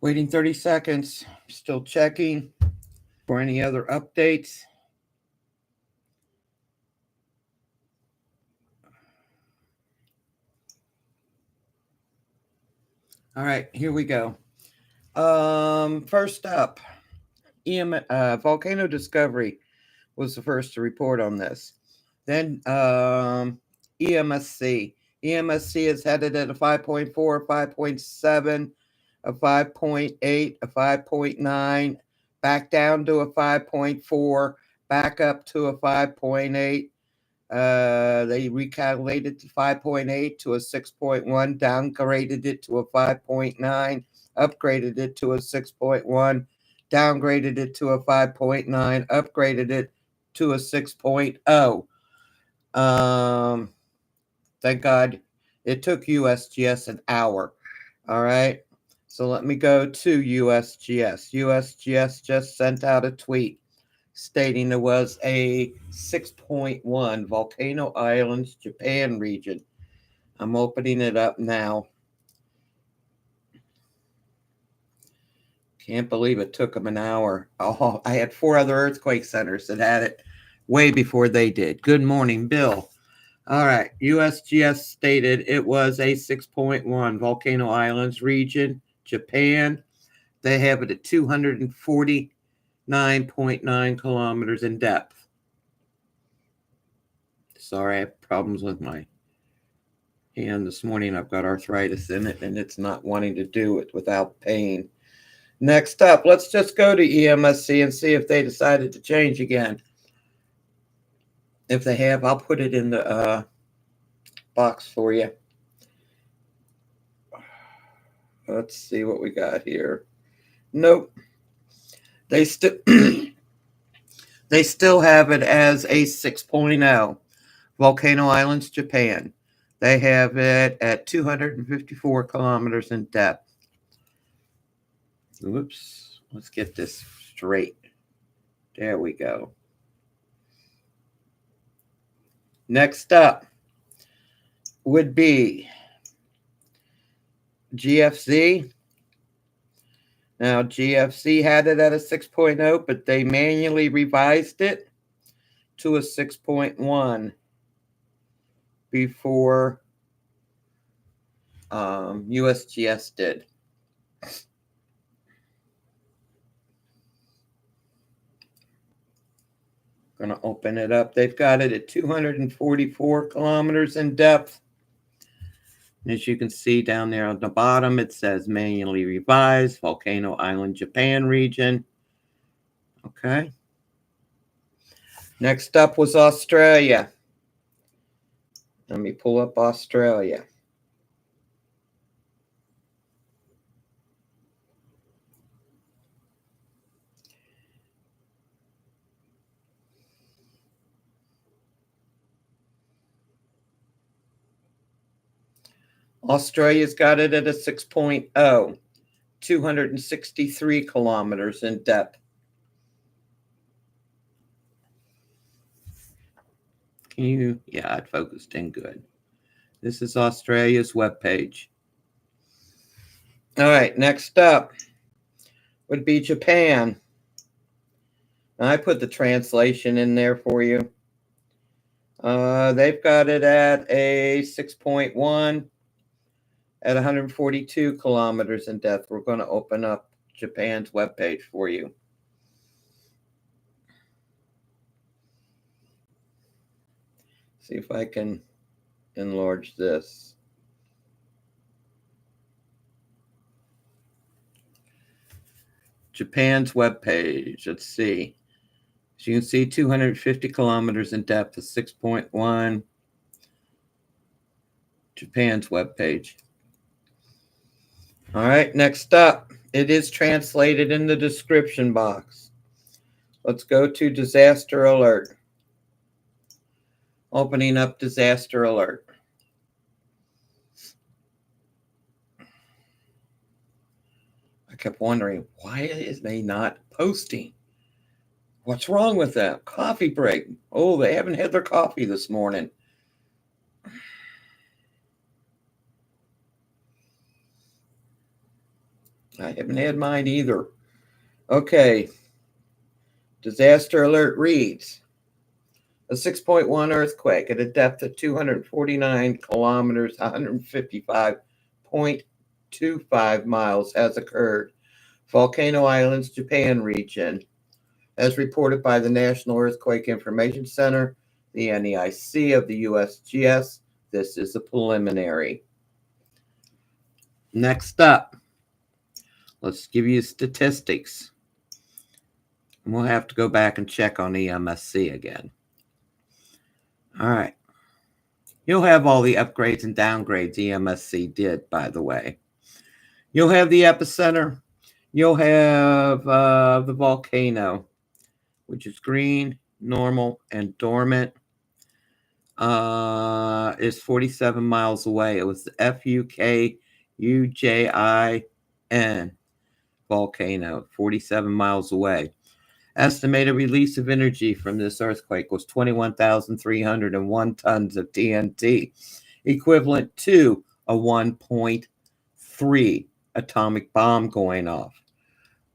Waiting 30 seconds. Still checking for any other updates. All right, here we go. First up, Volcano Discovery was the first to report on this. Then EMSC. EMSC is headed at a 5.4, 5.7, a 5.8, a 5.9, back down to a 5.4, back up to a 5.8. They recalculated to 5.8 to a 6.1, downgraded it to a 5.9, upgraded it to a 6.1, downgraded it to a 5.9, upgraded it to a 6.0. Thank God it took USGS an hour. All right. So let me go to USGS. USGS just sent out a tweet stating there was a 6.1 Volcano Islands, Japan region. I'm opening it up now. Can't believe it took them an hour. Oh, I had 4 other earthquake centers that had it way before they did. Good morning, Bill. All right. USGS stated it was a 6.1 Volcano Islands region, Japan. They have it at 249.9 kilometers in depth. Sorry, I have problems with my hand this morning. I've got arthritis in it, and it's not wanting to do it without pain. Next up, let's just go to EMSC and see if they decided to change again. If they have, I'll put it in the box for you. Let's see what we got here. Nope. They still they still have it as a 6.0 Volcano Islands, Japan. They have it at 254 kilometers in depth. Oops. Let's get this straight. There we go. Next up would be GFC. Now, GFC had it at a 6.0, but they manually revised it to a 6.1 before USGS did. Going to open it up. They've got it at 244 kilometers in depth. And as you can see down there on the bottom, it says manually revised, Volcano Island, Japan region. Okay. Next up was Australia. Let me pull up Australia. Australia's got it at a 6.0, 263 kilometers in depth. Can you? Yeah, it focused in good. This is Australia's webpage. All right, next up would be Japan. I put the translation in there for you. They've got it at a 6.1 at 142 kilometers in depth. We're going to open up Japan's webpage for you. See if I can enlarge this. Japan's webpage. Let's see. As you can see, 250 kilometers in depth is 6.1. Japan's webpage. All right, next up. It is translated in the description box. Let's go to disaster alert. Opening up disaster alert. kept wondering, why is they not posting? What's wrong with them? Coffee break. Oh, they haven't had their coffee this morning. I haven't had mine either. Okay. Disaster alert reads, a 6.1 earthquake at a depth of 249 kilometers, 155.25 miles has occurred. Volcano Islands, Japan region. As reported by the National Earthquake Information Center, the NEIC of the USGS, this is a preliminary. Next up, let's give you statistics. And we'll have to go back and check on EMSC again. All right. You'll have all the upgrades and downgrades EMSC did, by the way. You'll have the epicenter. You'll have the volcano, which is green, normal, and dormant. Is 47 miles away. It was the FUKUJIN volcano, 47 miles away. Estimated release of energy from this earthquake was 21,301 tons of TNT, equivalent to a 1.3 atomic bomb going off.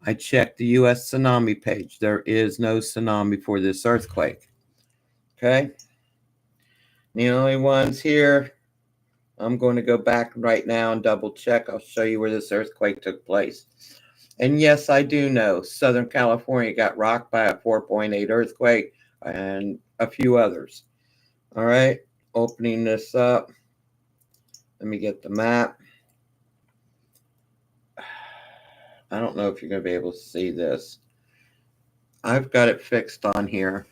I checked the U.S. tsunami page. There is no tsunami for this earthquake. Okay? The only ones here, I'm going to go back right now and double check. I'll show you where this earthquake took place. And yes, I do know Southern California got rocked by a 4.8 earthquake and a few others. All right, opening this up. Let me get the map. I don't know if you're going to be able to see this. I've got it fixed on here.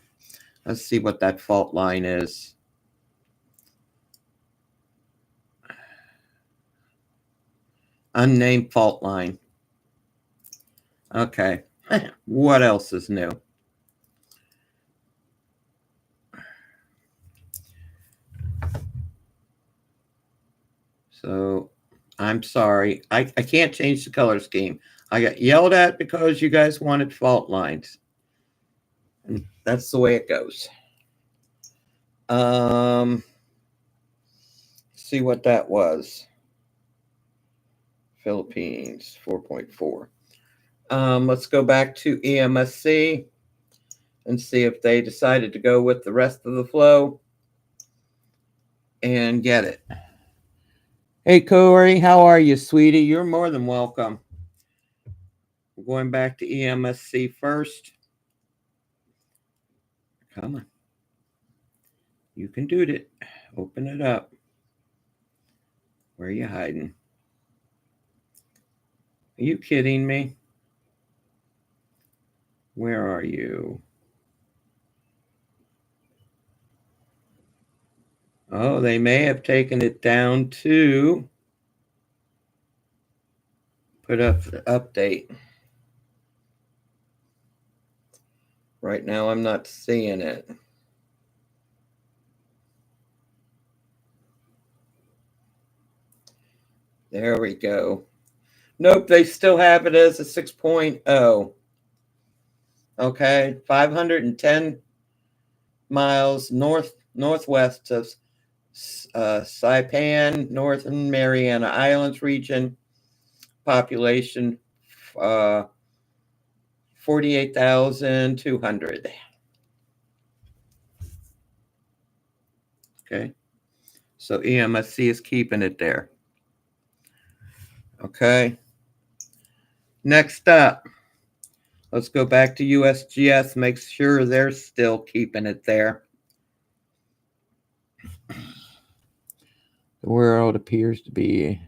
Let's see what that fault line is. Unnamed fault line. Okay. What else is new? So I'm sorry. I can't change the color scheme. I got yelled at because you guys wanted fault lines. And that's the way it goes. See what that was. Philippines, 4.4. Let's go back to EMSC and see if they decided to go with the rest of the flow and get it. Hey, Corey, how are you, sweetie? You're more than welcome. We're going back to EMSC first. Come on. You can do it. Open it up. Where are you hiding? Are you kidding me? Where are you? Oh, they may have taken it down to put up the update. Right now, I'm not seeing it. There we go. Nope, they still have it as a 6.0. Okay, 510 miles northwest of Saipan, Northern Mariana Islands region. Population 48,200. Okay, so EMSC is keeping it there. Okay, next up, let's go back to USGS, make sure they're still keeping it there. The world appears to be.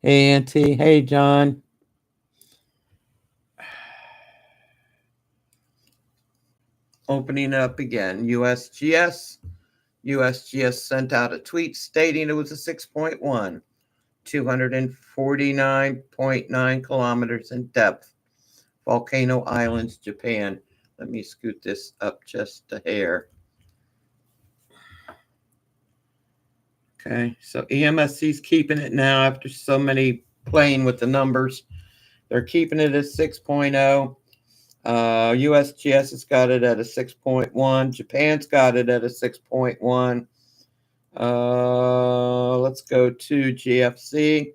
Hey, Auntie. Hey, John. Opening up again. USGS. USGS sent out a tweet stating it was a 6.1, 249.9 kilometers in depth. Volcano Islands, Japan. Let me scoot this up just a hair. Okay, so EMSC's keeping it now after so many playing with the numbers. They're keeping it at 6.0. USGS has got it at a 6.1. Japan's got it at a 6.1. Let's go to GFC.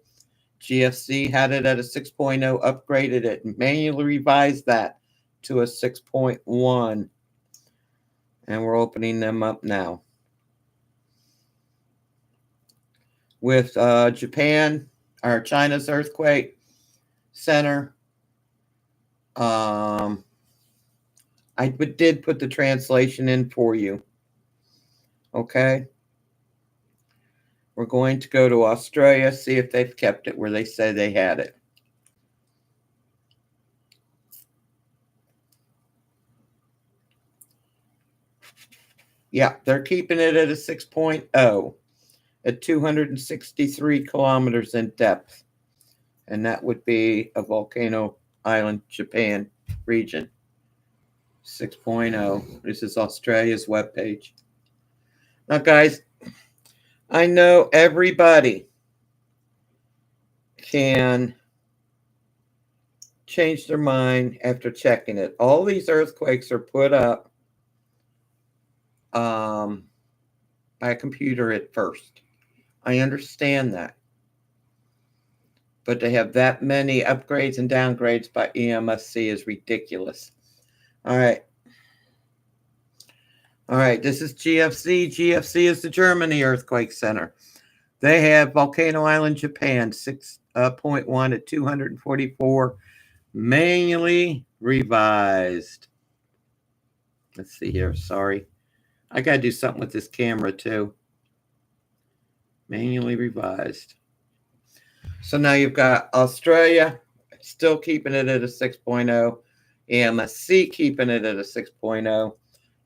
GFC had it at a 6.0, upgraded it, and manually revised that to a 6.1. And we're opening them up now. With Japan, or China's earthquake center, I did put the translation in for you. Okay. We're going to go to Australia, see if they've kept it where they say they had it. Yeah, they're keeping it at a 6.0 at 263 kilometers in depth. And that would be a Volcano Island, Japan region. 6.0. This is Australia's webpage. Now, guys, I know everybody can change their mind after checking it. All these earthquakes are put up by a computer at first. I understand that. But to have that many upgrades and downgrades by EMSC is ridiculous. All right. All right, this is GFC. GFC is the Germany Earthquake Center. They have Volcano Island, Japan, 6.1 at 244, manually revised. Let's see here. Sorry. I got to do something with this camera too. Manually revised. So now you've got Australia still keeping it at a 6.0. EMSC keeping it at a 6.0.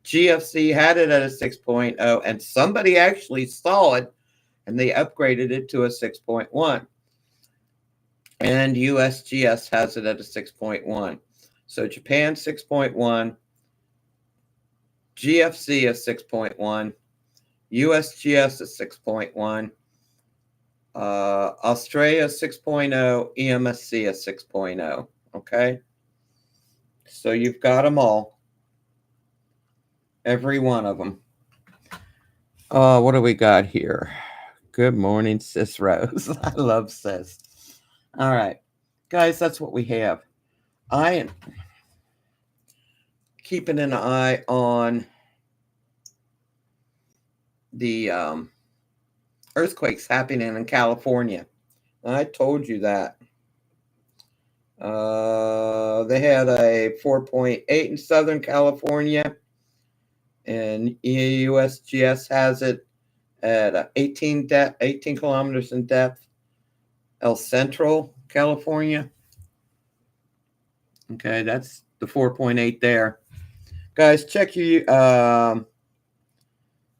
GFC had it at a 6.0, and somebody actually saw it, and they upgraded it to a 6.1. And USGS has it at a 6.1. So Japan 6.1, GFC is 6.1, USGS is 6.1, Australia 6.0, EMSC is 6.0. Okay, so you've got them all. Every one of them. What do we got here? Good morning, Sis Rose. I love Sis. All right, guys, that's what we have. I am keeping an eye on the earthquakes happening in California. I told you that. They had a 4.8 in Southern California, and USGS has it at 18 kilometers in depth. El Central, California. Okay, that's the 4.8 there. Guys, check your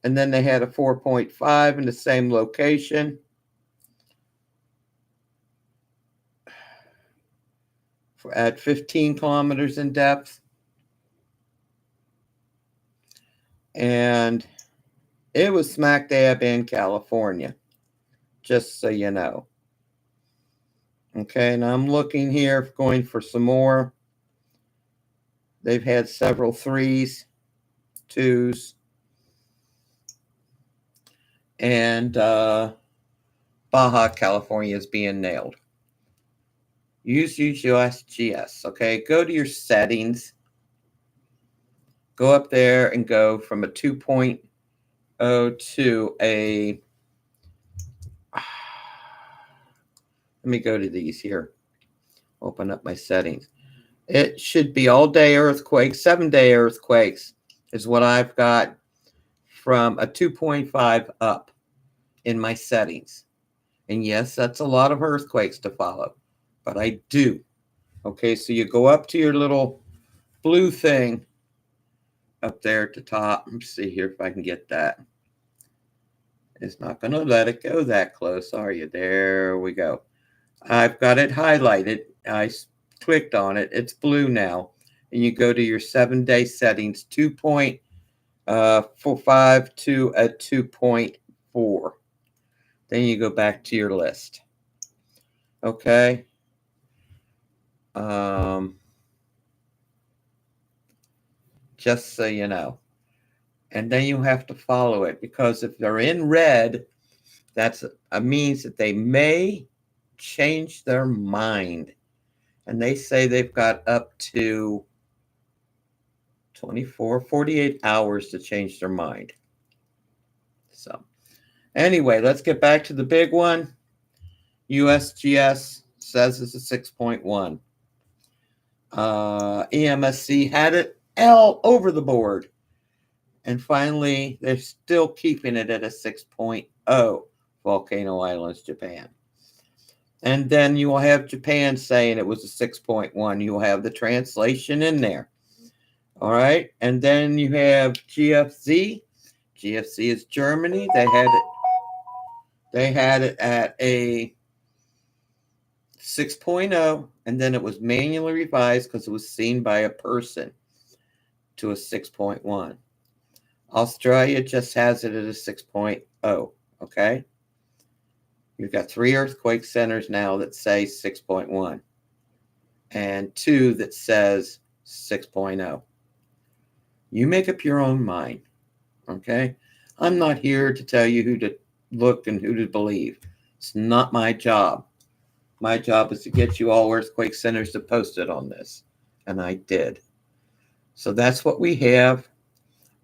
and then they had a 4.5 in the same location. At 15 kilometers in depth. And it was smack dab in California, just so you know. Okay, now I'm looking here, going for some more. They've had several 3s, 2s, and Baja California is being nailed. Use USGS, okay? Go to your settings. Go up there and go from a 2.0 to a... Let me go to these here. Open up my settings. It should be all-day earthquakes, 7-day earthquakes is what I've got from a 2.5 up in my settings. And yes, that's a lot of earthquakes to follow, but I do. Okay, so you go up to your little blue thing up there at the top. Let's see here if I can get that. It's not going to let it go that close, are you? There we go. I've got it highlighted. I clicked on it. It's blue now. And you go to your 7-day settings, 2.45 to a 2.4. then you go back to your list. Okay. Just so you know. And then you have to follow it, because if they're in red, that's a means that they may change their mind. And they say they've got up to 48 hours to change their mind. So anyway, let's get back to the big one. USGS says it's a 6.1. EMSC had it all over the board. And finally, they're still keeping it at a 6.0, Volcano Islands, Japan. And then you will have Japan saying it was a 6.1. You will have the translation in there. All right. And then you have GFZ. GFZ is Germany. They had it at a 6.0, and then it was manually revised because it was seen by a person to a 6.1. Australia just has it at a 6.0. Okay. You've got 3 earthquake centers now that say 6.1 and 2 that says 6.0. You make up your own mind. Okay. I'm not here to tell you who to look and who to believe. It's not my job. My job is to get you all earthquake centers to post it on this. And I did. So that's what we have.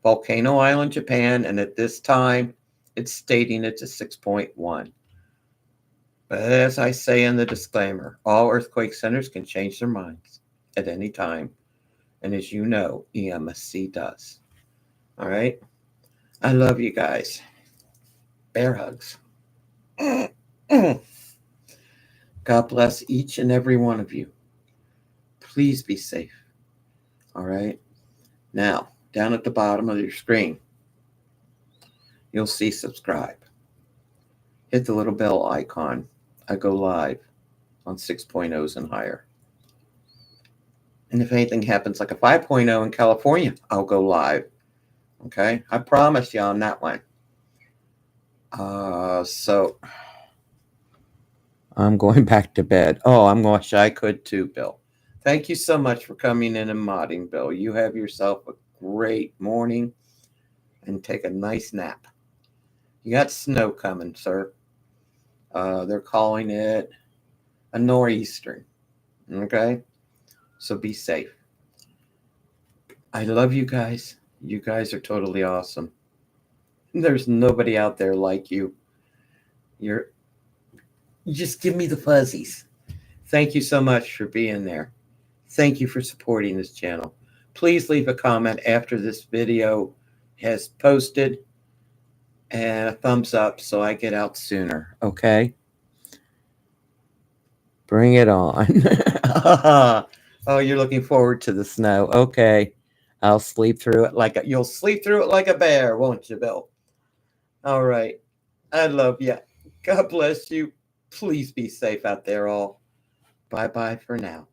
Volcano Island, Japan. And at this time, it's stating it's a 6.1. But as I say in the disclaimer, all earthquake centers can change their minds at any time. And as you know, EMSC does. All right. I love you guys. Bear hugs. God bless each and every one of you. Please be safe. All right. Now, down at the bottom of your screen, you'll see subscribe. Hit the little bell icon. I go live on 6.0s and higher. And if anything happens like a 5.0 in California, I'll go live. Okay? I promise you on that one. So I'm going back to bed. Oh, I wish I could too, Bill. Thank you so much for coming in and modding, Bill. You have yourself a great morning and take a nice nap. You got snow coming, sir. They're calling it a nor'easter. Okay? So be safe. I love you guys. You guys are totally awesome. There's nobody out there like you. You just give me the fuzzies. Thank you so much for being there. Thank you for supporting this channel. Please leave a comment after this video has posted and a thumbs up so I get out sooner. Okay? Bring it on. Oh, you're looking forward to the snow. Okay. I'll sleep through it you'll sleep through it like a bear, won't you, Bill? All right. I love you. God bless you. Please be safe out there all. Bye-bye for now.